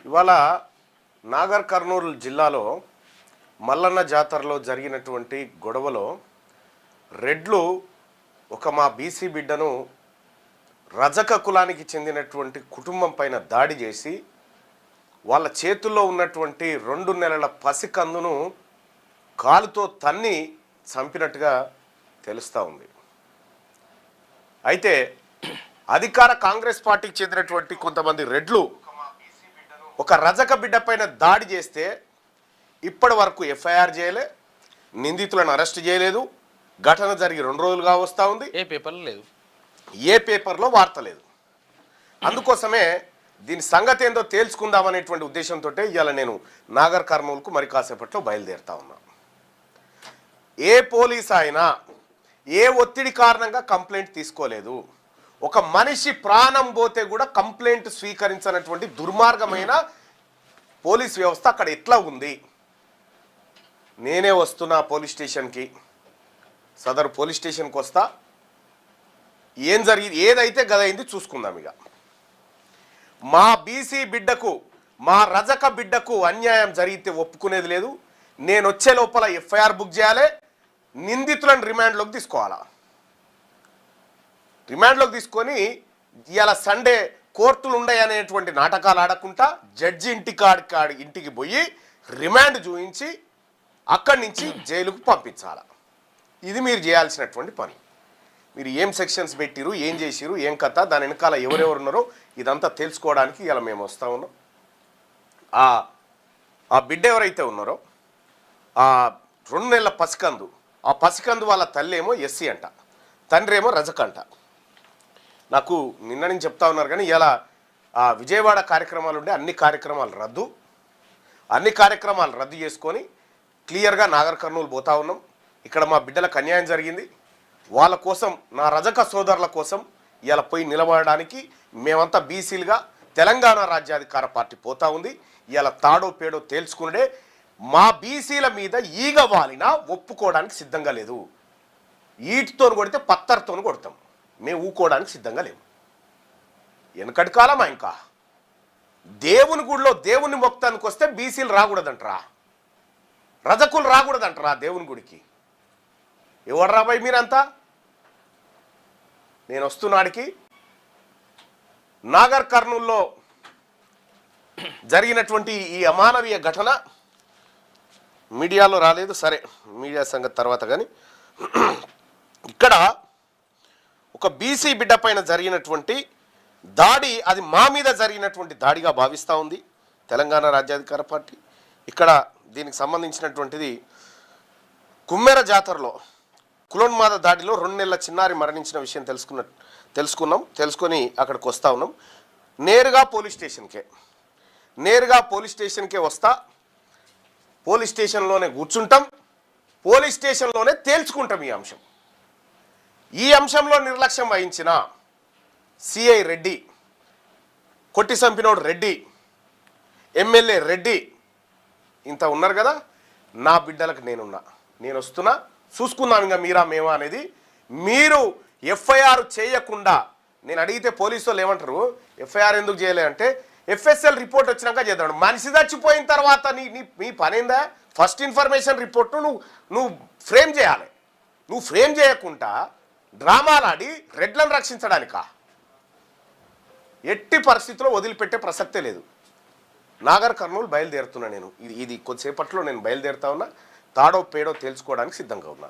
ఇవాళ నాగర్ కర్నూలు జిల్లాలో మల్లన్న జాతరలో జరిగినటువంటి గొడవలో రెడ్లు ఒక మా బీసీ బిడ్డను రజక కులానికి చెందినటువంటి కుటుంబం పైన దాడి చేసి వాళ్ళ చేతుల్లో ఉన్నటువంటి 2 నెలల పసికందును కాలుతో తన్ని చంపినట్టుగా తెలుస్తూ ఉంది. అయితే అధికార కాంగ్రెస్ పార్టీకి చెందినటువంటి కొంతమంది రెడ్లు ఒక రజక బిడ్డ పైన దాడి చేస్తే ఇప్పటి వరకు ఎఫ్ఐఆర్ చేయలే, నిందితులను అరెస్ట్ చేయలేదు. ఘటన జరిగి 2 రోజులుగా వస్తూ ఉంది. ఏ పేపర్లో లేదు, ఏ పేపర్లో వార్త లేదు. అందుకోసమే దీని సంగతి ఏందో తేల్చుకుందామనేటువంటి ఉద్దేశంతో ఇవాళ నేను నాగర్ కర్నూలుకు మరి కాసేపట్లో బయలుదేరుతా ఉన్నా. ఏ పోలీస్ అయినా ఏ ఒత్తిడి కారణంగా కంప్లైంట్ తీసుకోలేదు. ఒక మనిషి ప్రాణం పోతే కూడా కంప్లైంట్ స్వీకరించినటువంటి దుర్మార్గమైన పోలీస్ వ్యవస్థ అక్కడ ఎట్లా ఉంది. నేనే వస్తున్నా పోలీస్ స్టేషన్కి, సదరు పోలీస్ స్టేషన్కి వస్తా. ఏం జరిగింది, ఏదైతే గదైంది చూసుకుందాం. ఇక మా బీసీ బిడ్డకు, మా రజక బిడ్డకు అన్యాయం జరిగితే ఒప్పుకునేది లేదు. నేను వచ్చే లోపల ఎఫ్ఐఆర్ బుక్ చేయాలి, నిందితులను రిమాండ్లోకి తీసుకోవాలా. రిమాండ్లోకి తీసుకొని ఇవాళ సండే కోర్టులు ఉన్నాయనేటువంటి నాటకాలు ఆడకుండా జడ్జి ఇంటికి పోయి రిమాండ్ చూపించి అక్కడి నుంచి జైలుకు పంపించాలి. ఇది మీరు చేయాల్సినటువంటి పని. మీరు ఏం సెక్షన్స్ పెట్టిరు, ఏం చేసిరు, ఏం కథ, దాని వెనకాల ఎవరెవరు ఉన్నారో ఇదంతా తెలుసుకోవడానికి ఇలా మేము వస్తూ ఉన్నాం. ఆ బిడ్డ ఎవరైతే ఉన్నారో ఆ 2 నెలల పసికందు, ఆ పసికందు వాళ్ళ తల్లి ఏమో ఎస్సీ అంట, తండ్రి ఏమో రజక అంట. నాకు నిన్న నుంచి చెప్తా ఉన్నారు కానీ ఇలా విజయవాడ కార్యక్రమాలు ఉండే అన్ని కార్యక్రమాలు రద్దు చేసుకొని క్లియర్గా నాగర్ కర్నూలు పోతా ఉన్నాం. ఇక్కడ మా బిడ్డలకు అన్యాయం జరిగింది, వాళ్ళ కోసం, నా రజక సోదరుల కోసం ఇలా పోయి నిలబడడానికి మేమంతా బీసీలుగా తెలంగాణ రాజ్యాధికార పార్టీ పోతా ఉంది. ఇలా తాడో పేడో తేల్చుకునే మా బీసీల మీద ఈగ వాలినా ఒప్పుకోవడానికి సిద్ధంగా లేదు. ఈటితో కొడితే పత్తర్తో కొడతాం, మేము ఊకోవడానికి సిద్ధంగా లేము. వెనకటి కాలమా, ఇంకా దేవుని గుడిలో దేవుని మొక్తానికి వస్తే బీసీలు రాకూడదంటరా, రజకులు రాకూడదంటరా దేవుని గుడికి. ఎవరు రాబాయి మీరంతా? నేను వస్తున్నాడికి నాగర్ కర్నూల్లో జరిగినటువంటి ఈ అమానవీయ ఘటన మీడియాలో రాలేదు, సరే మీడియా సంగతి తర్వాత. కానీ ఇక్కడ ఒక బీసీ బిడ్డ పైన జరిగినటువంటి దాడి, అది మా మీద జరిగినటువంటి దాడిగా భావిస్తూ ఉంది తెలంగాణ రాజ్యాధికార పార్టీ. ఇక్కడ దీనికి సంబంధించినటువంటిది కుమ్మెర జాతరలో కులోన్మాద దాడిలో 2 నెలల చిన్నారి మరణించిన విషయం తెలుసుకొని అక్కడికి వస్తూ ఉన్నాం. నేరుగా పోలీస్ స్టేషన్కే వస్తా. పోలీస్ స్టేషన్లోనే కూర్చుంటాం, పోలీస్ స్టేషన్లోనే తేల్చుకుంటాం ఈ అంశం. ఈ అంశంలో నిర్లక్ష్యం వహించిన సిఐ రెడ్డి, కొట్టి చంపినోడు రెడ్డి, ఎమ్మెల్యే రెడ్డి ఇంత ఉన్నారు కదా, నా బిడ్డలకు నేను వస్తున్నా, చూసుకుందాం ఇంకా మీరా మేమా అనేది. మీరు ఎఫ్ఐఆర్ చేయకుండా, నేను అడిగితే పోలీసు వాళ్ళు ఏమంటారు, ఎఫ్ఐఆర్ ఎందుకు చేయలే అంటే ఎఫ్ఎస్ఎల్ రిపోర్ట్ వచ్చినాక చేద్దాం. మనిషి చచ్చిపోయిన తర్వాత నీ పనేందా? ఫస్ట్ ఇన్ఫర్మేషన్ రిపోర్ట్ నువ్వు ఫ్రేమ్ చేయాలి. నువ్వు ఫ్రేమ్ చేయకుండా డ్రామాలాడి రెడ్లను రక్షించడానికా? ఎట్టి పరిస్థితుల్లో వదిలిపెట్టే ప్రసక్తే లేదు. నాగర్ కర్నూలు బయలుదేరుతున్నా నేను. ఇది కొద్దిసేపట్లో నేను బయలుదేరుతా ఉన్నా. తాడో పేడో తేల్చుకోవడానికి సిద్ధంగా ఉన్నా.